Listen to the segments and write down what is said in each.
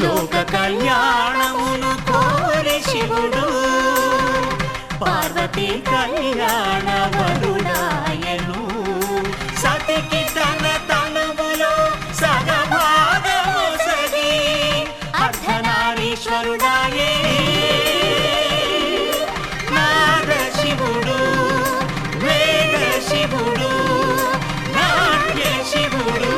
లోక కళ్యాణమును కోరి శివుడు పార్వతీ కళ్యాణ వరుడాయను. సతికి తన తనువులో సగభాగము సగి అర్ధనారీశ్వరుడాయే. నాద శివుడు, వేద శివుడు, నాట్య శివుడు.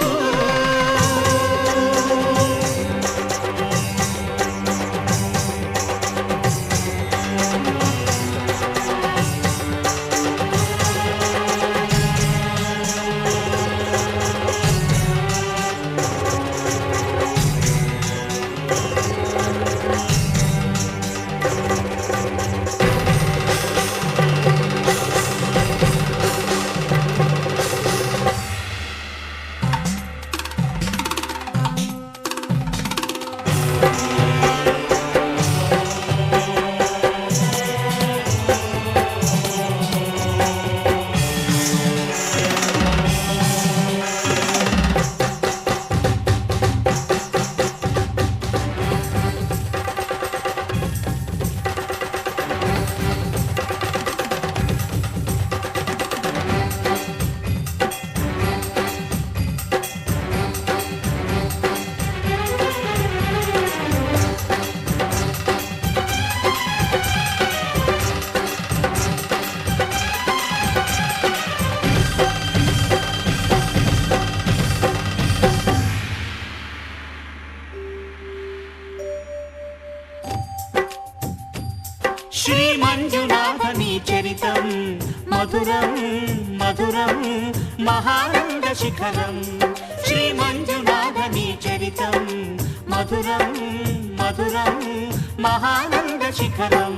శ్రీ మంజునాథని చరితం మధురం మధురం మహానంద శిఖరం. శ్రీ మంజునాథని చరితం మధురం మధురం మహానంద శిఖరం.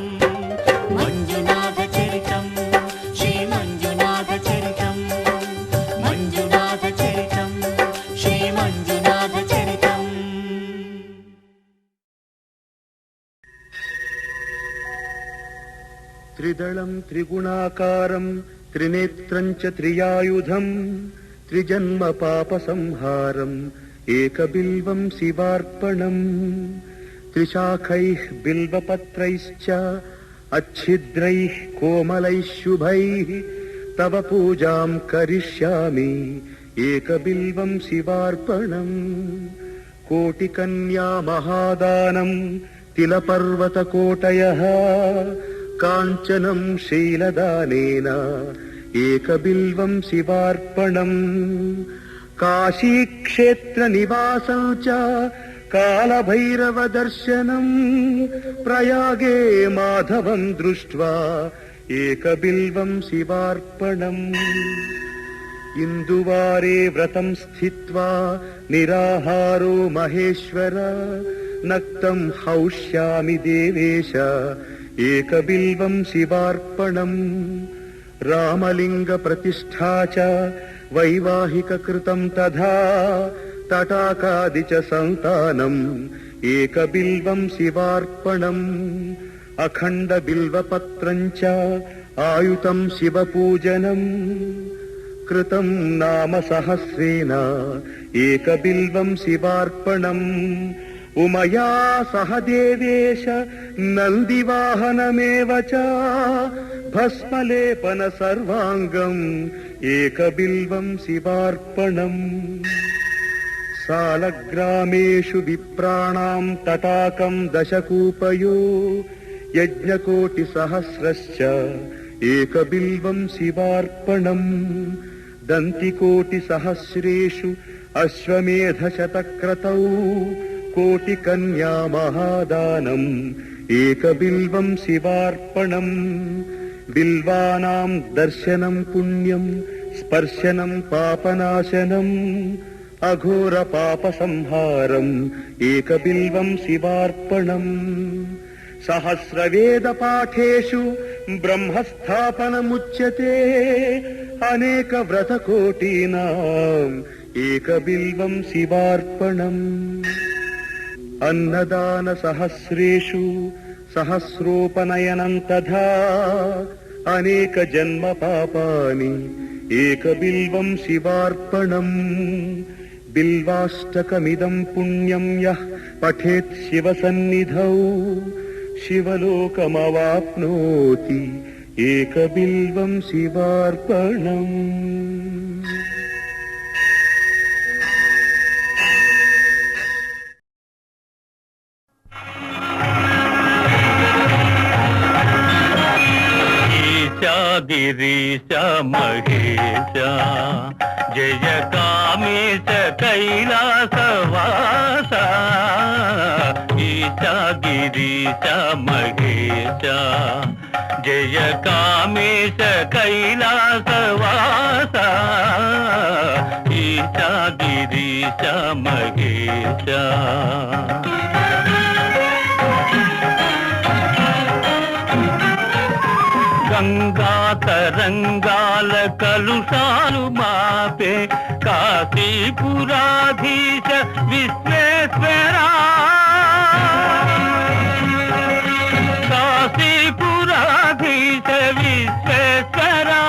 మంజునాథ చరితం, శ్రీ మంజునాథ చరితం, మంజునాథ చరితం, శ్రీ మంజునాథ చరితం. త్రిదళం త్రిగుణాకారం త్రినేత్రం చ త్రియాయుధం త్రిజన్మ పాప సంహారం ఏకబిల్వం శివార్పణం. త్రిశాఖైః బిల్వపత్రైశ్చ అచ్ఛిద్రైః కోమలైః శుభైః తవ పూజాం కరిష్యామి ఏకబిల్వం శివార్పణం. కోటికన్యా మహాదానం తిలపర్వతకోటయః కాంచనం శైలదానేన ఏకబిల్వం శివార్పణం. కాశీక్షేత్ర నివాసం చ కాలభైరవ దర్శనం ప్రయాగే మాధవం దృష్ట్వా ఏకబిల్వం శివార్పణం. ఇందువారే వ్రతం స్థిత్వా నిరాహారో మహేశ్వర నక్తం హౌష్యామి దేవేశ ఏకబిల్వం శివార్పణం. రామలింగ ప్రతిష్ఠా చ వైవాహిక కృతం తథా తటాకాది చ సంతానం ఏకబిల్వం శివార్పణం. అఖండ బిల్వపత్రం చ ఆయుతం శివపూజనం కృతం నామ సహస్రేణ ఏకబిల్వం శివార్పణం. ఉమయా సహ దేవేశ నందివాహనమేవ చ భస్మలేపన సర్వాంగం ఏకబిల్వం శివార్పణం. సాలగ్రామేషు విప్రాణాం తటాకం దశకూపయో యజ్ఞకోటి సహస్రశ్చ ఏకబిల్వం శివార్పణం. దంతికోటి సహస్రేషు అశ్వమేధ శతక్రతౌ కోటికన్యా మహాదానం ఏకబిల్వం శివార్పణం. బిల్వానాం దర్శనం పుణ్యం స్పర్శనం పాపనాశనం అఘోర పాప సంహారం ఏకబిల్వం శివార్పణం. సహస్రవేద పాఠేషు బ్రహ్మస్థాపనముచ్యతే అనేక వ్రతకోటీనాం ఏకబిల్వం శివార్పణం. అన్నదాన సహస్రేషు సహస్రోపనయనం తథా అనేక జన్మ పాపాని ఏకబిల్వం శివార్పణం. బిల్వాష్టకమిదం పుణ్యం యః పఠేత్ శివసన్నిధౌ శివలోకమవాప్నోతి ఏకబిల్వం శివార్పణం. గిరీశ మహేశ జయ కామేశ కైలాసవాస ఈశ గిరీశ మహేశ జయ కామేశ కైలాసవాస ఈశ గిరీశ మహేశ. గంగా తరంగాల కలుషాలు మాపే కాశీపురాధీశ విశ్వేశ్వరా కాశీపురాధీశ విశ్వేశ్వరా.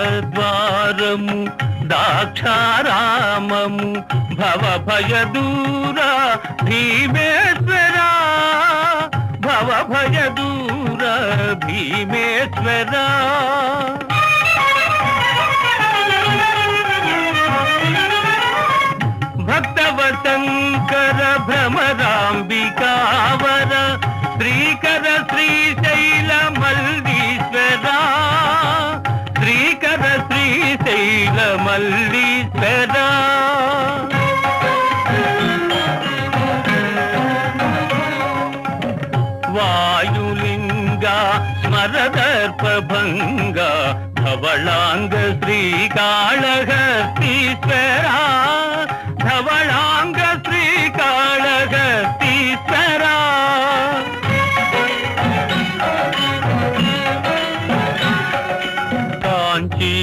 మోక్షద్వారము దాక్షారామము భవభయ దూర భీమేశ్వరా భవభయ దూర భీమేశ్వరా. భక్తవశంకర భ్రమరాంబికావర శ్రీకర శ్రీశైల మల్లీశ్వరా శ్రీకర శ్రీశైల మల్లీశ్వరా. వాయులింగ స్మరదర్పభంగ ధవళాంగ శ్రీకాళహస్తీశ్వరా ధవళాంగ శ్రీకాళహస్తీశ్వరా.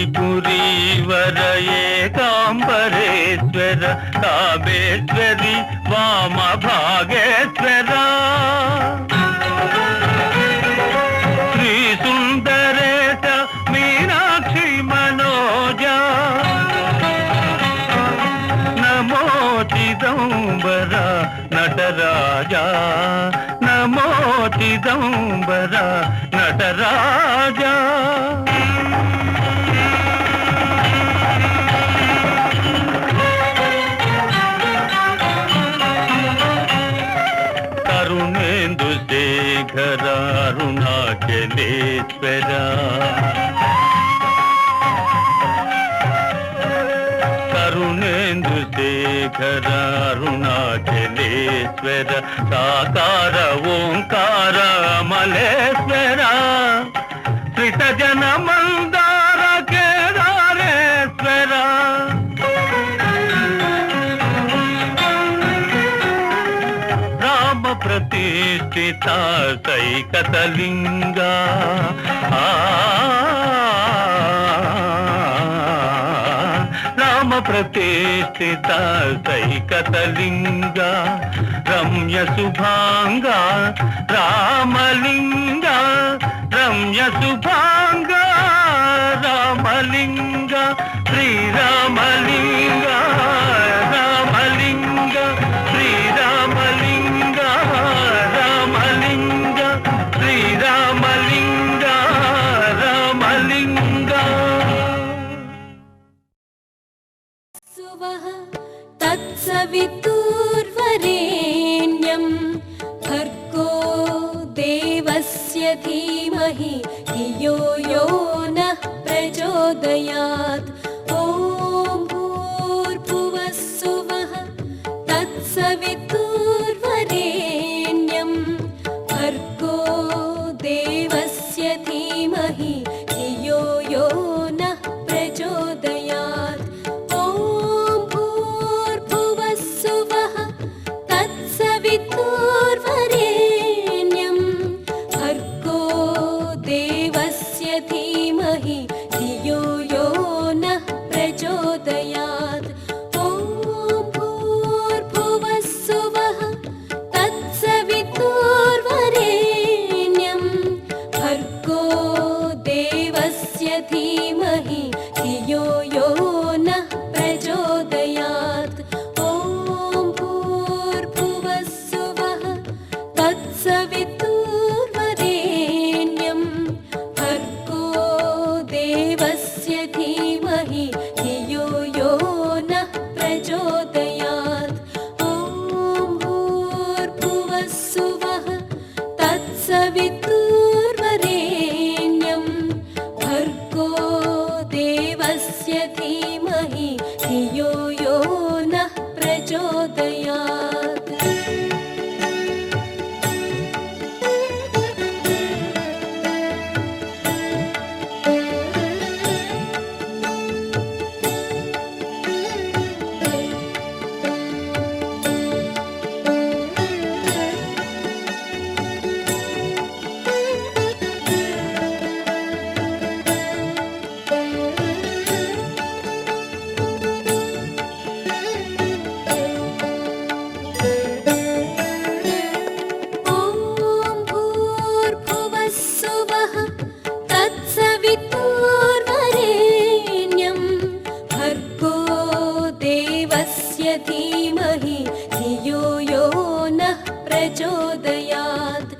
కాంచీపురీవర ఏకాంబరేశ్వర కామేశ్వరి వామభాగేశ్వరా శ్రీ సుందరేశ మీనాక్షి మనోజ నమో చిదంబర నటరాజ నమో చిదంబర నటరాజ. కరుణేందు శేఖర అరుణాచలేశ్వర కరుణేందు శేఖర అరుణాచలేశ్వర సాకార ఓంకార అమలేశ్వర త్రిసజన మందార కేదారేశ్వర. రామ ప్రతిష్ఠిత సైకతలింగ రామ ప్రతిష్ఠిత సైకతలింగ రమ్య శుభాంగ రామలింగ రమ్య శుభాంగ రామలింగ శ్రీరామలింగ రామలింగ శ్రీరామలింగ రామలింగ శ్రీరామలింగ రామలింగ. సువః తత్సవితుర్వరేణ్యం భర్గో దేవస్య ధీమహి ధియో యో నః ప్రచోదయాత్. ఓం భూర్భువః సువః తత్సవితుర్వరేణ్యం భర్గో దేవస్య ధీమహి ధియో యో నః ప్రచోదయాత్. ఓం భూర్భువః సువః తత్సవితుర్వరేణ్యం భర్గో దేవస్య ధీమహి ధియో యో నః धीमहि धियो यो नः प्रचोदयात् ॐ भूर्भुवः सुवः तत्सवितुर्वरेण्यं भर्गो देवस्य धीमहि धियो यो नः प्रचोदयात् धीमहि धियो यो नः प्रचोदयात्